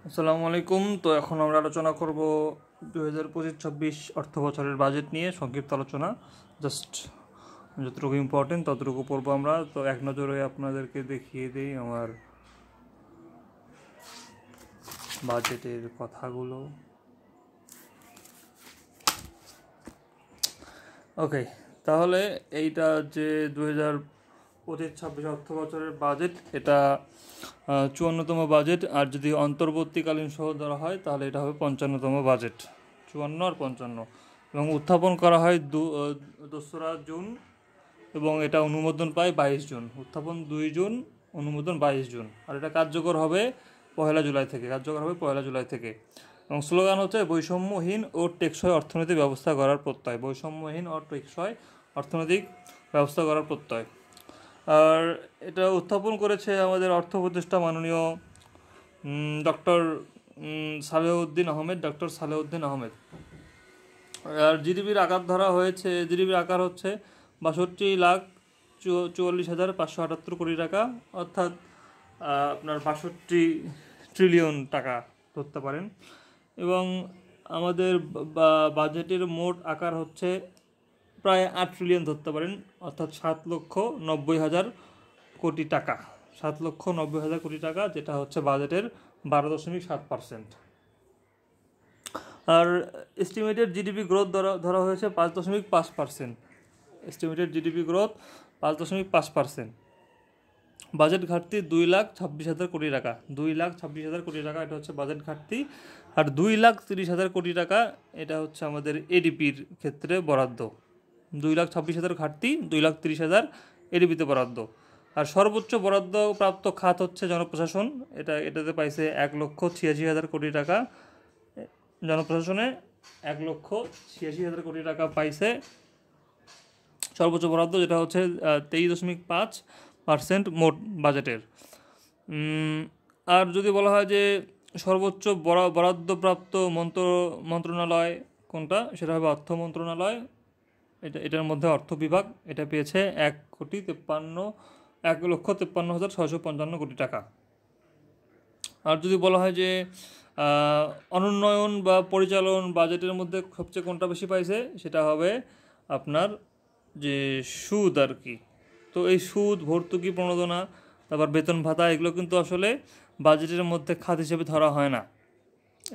আসসালামু আলাইকুম। তো এখন আমরা আলোচনা করব 2025-26 অর্থ বছরের বাজেট নিয়ে সংক্ষিপ্ত আলোচনা। জাস্ট যতটুকু ইম্পর্টেন্ট ততটুকু পড়বো আমরা। তো এক নজরে আপনাদেরকে দেখিয়ে দিই আমার বাজেটের কথাগুলো। ওকে, তাহলে এইটা যে 2025-26 অর্থ বছরের বাজেট, এটা 54তম বাজেট। আর যদি অন্তর্বর্তীকালীন সহ ধরা হয় তাহলে এটা হবে 55তম বাজেট। 54 আর 55, এবং উত্থাপন করা হয় 2রা জুন, এবং এটা অনুমোদন পায় 22 জুন। উত্থাপন 2 জুন, অনুমোদন 22 জুন। আর এটা কার্যকর হবে 1 জুলাই থেকে। এবং স্লোগান হচ্ছে বৈষম্যহীন ও টেকসই অর্থনৈতিক ব্যবস্থা গড়ার প্রত্যয়। বৈষম্যহীন ও টেকসই অর্থনৈতিক ব্যবস্থা গড়ার প্রত্যয়। আর এটা উত্থাপন করেছে আমাদের অর্থ উপদেষ্টা মাননীয় ডক্টর সালেউদ্দিন আহমেদ। আর জিডিপির আকার ধরা হয়েছে, জিডিপির আকার হচ্ছে 62,44,578 কোটি টাকা, অর্থাৎ আপনার 62 ট্রিলিয়ন টাকা ধরতে পারেন। এবং আমাদের বাজেটের মোট আকার হচ্ছে প্রায় 8 ট্রিলিয়ন ধরতে পারেন, অর্থাৎ 7,90,000 কোটি টাকা। 7,90,000 কোটি টাকা, যেটা হচ্ছে বাজেটের 12.7%। আর এস্টিমেটেড জিডিপি গ্রোথ ধরা হয়েছে 5.5%। Estimated GDP growth 5.5%। বাজেট ঘাটতি 2,26,000 কোটি টাকা। 2,26,000 কোটি টাকা এটা হচ্ছে বাজেট ঘাটতি। আর 2,30,000 কোটি টাকা এটা হচ্ছে আমাদের এডিপির ক্ষেত্রে বরাদ্দ। 2,26,000 ঘাটতি, 2,30,000 এডিপিতে বরাদ্দ। আর সর্বোচ্চ বরাদ্দ প্রাপ্ত খাত হচ্ছে জনপ্রশাসন। এটাতে পাইছে 1,86,000 কোটি টাকা। জনপ্রশাসনে 1,86,000 কোটি টাকা পাইছে সর্বোচ্চ বরাদ্দ, যেটা হচ্ছে 23.5% মোট বাজেটের। আর যদি বলা হয় যে সর্বোচ্চ বরাদ্দপ্রাপ্ত মন্ত্রণালয় কোনটা, সেটা হবে অর্থ মন্ত্রণালয়। এটার মধ্যে অর্থ বিভাগ, এটা পেয়েছে 1,53,655 কোটি টাকা। আর যদি বলা হয় যে অনুন্নয়ন বা পরিচালন বাজেটের মধ্যে সবচেয়ে কোনটা বেশি পাইছে, সেটা হবে আপনার যে সুদ আর কি। তো এই সুদ, ভর্তুকি, প্রণোদনা, তারপর বেতন ভাতা, এগুলো কিন্তু আসলে বাজেটের মধ্যে খাত হিসেবে ধরা হয় না।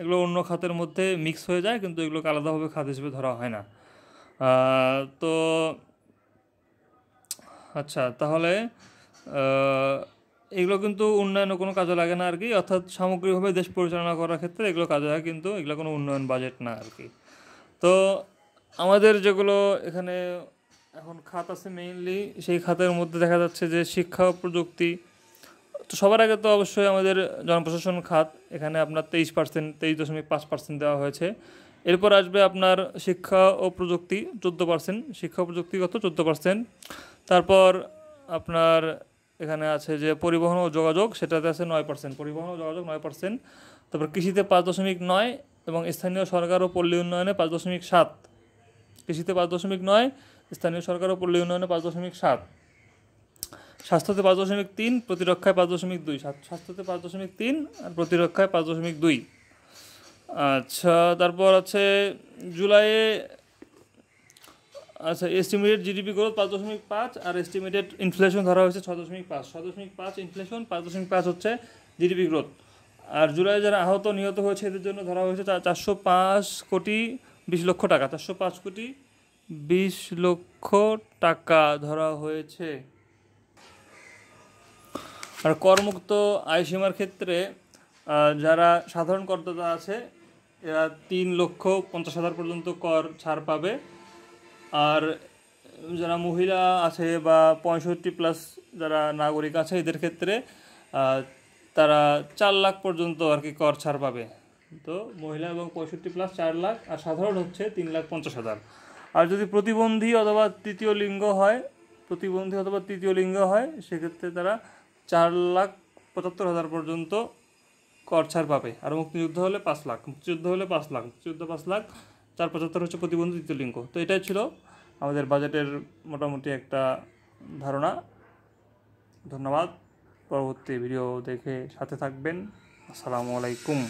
এগুলো অন্য খাতের মধ্যে মিক্স হয়ে যায়, কিন্তু এগুলোকে আলাদাভাবে খাত হিসেবে ধরা হয় না। তো আচ্ছা, তাহলে এগুলো কিন্তু উন্নয়নে কোনো কাজে লাগে না আর কি, অর্থাৎ সামগ্রিকভাবে দেশ পরিচালনা করার ক্ষেত্রে এগুলো কাজে লাগে, কিন্তু এগুলো কোনো উন্নয়ন বাজেট না আর কি। তো আমাদের যেগুলো এখানে এখন খাত আছে মেইনলি, সেই খাতের মধ্যে দেখা যাচ্ছে যে শিক্ষা ও প্রযুক্তি। তো সবার আগে তো অবশ্যই আমাদের জনপ্রশাসন খাত, এখানে আপনার 23.5% দেওয়া হয়েছে। এরপর আসবে আপনার শিক্ষা ও প্রযুক্তি 14%, শিক্ষা ও প্রযুক্তিগত 14%। তারপর আপনার এখানে আছে যে পরিবহন ও যোগাযোগ, সেটাতে আছে 9%, পরিবহন ও যোগাযোগ 9%। তারপর কৃষিতে 5.9, এবং স্থানীয় সরকার ও পল্লী উন্নয়নে 5.7। কৃষিতে 5.9, স্থানীয় সরকার ও পল্লী উন্নয়নে 5.7। স্বাস্থ্যতে 5.3, প্রতিরক্ষায় 5.2। স্বাস্থ্যতে 5.3 আর প্রতিরক্ষায় 5.2। আচ্ছা, তারপর আছে জুলাইয়ে, আচ্ছা, এস্টিমেটেড জিডিপি গ্রোথ 5.5, আর এস্টিমেটেড ইনফ্লেশন ধরা হয়েছে 6.5। 6.5 ইনফ্লেশন, 5.5 হচ্ছে জিডিপি গ্রোথ। আর জুলাই যারা আহত নিহত হয়েছে এদের জন্য ধরা হয়েছে 405,20,00,000 টাকা। 405,20,00,000 টাকা ধরা হয়েছে। আর করমুক্ত আয়সীমার ক্ষেত্রে যারা সাধারণ করদাতা আছে, এরা 3,50,000 পর্যন্ত কর ছাড় পাবে। আর যারা মহিলা আছে বা 65+ যারা নাগরিক আছে, এদের ক্ষেত্রে তারা 4 লাখ পর্যন্ত আর কি কর ছাড় পাবে। তো মহিলা এবং 65+ 4 লাখ, আর সাধারণ হচ্ছে 3,50,000। আর যদি প্রতিবন্ধী অথবা তৃতীয় লিঙ্গ হয়, সেক্ষেত্রে তারা 4,75,000 পর্যন্ত কর ছাড় পাবে। আর মুক্তিযুদ্ধ হলে 5 লাখ, মুক্তিযুদ্ধ 5 লাখ, 4,75 হচ্ছে প্রতিবন্ধী তৃতীয় লিঙ্গ। তো এটাই ছিল আমাদের বাজেটের মোটামুটি একটা ধারণা। ধন্যবাদ। পরবর্তী ভিডিও দেখে সাথে থাকবেন। আসসালামু আলাইকুম।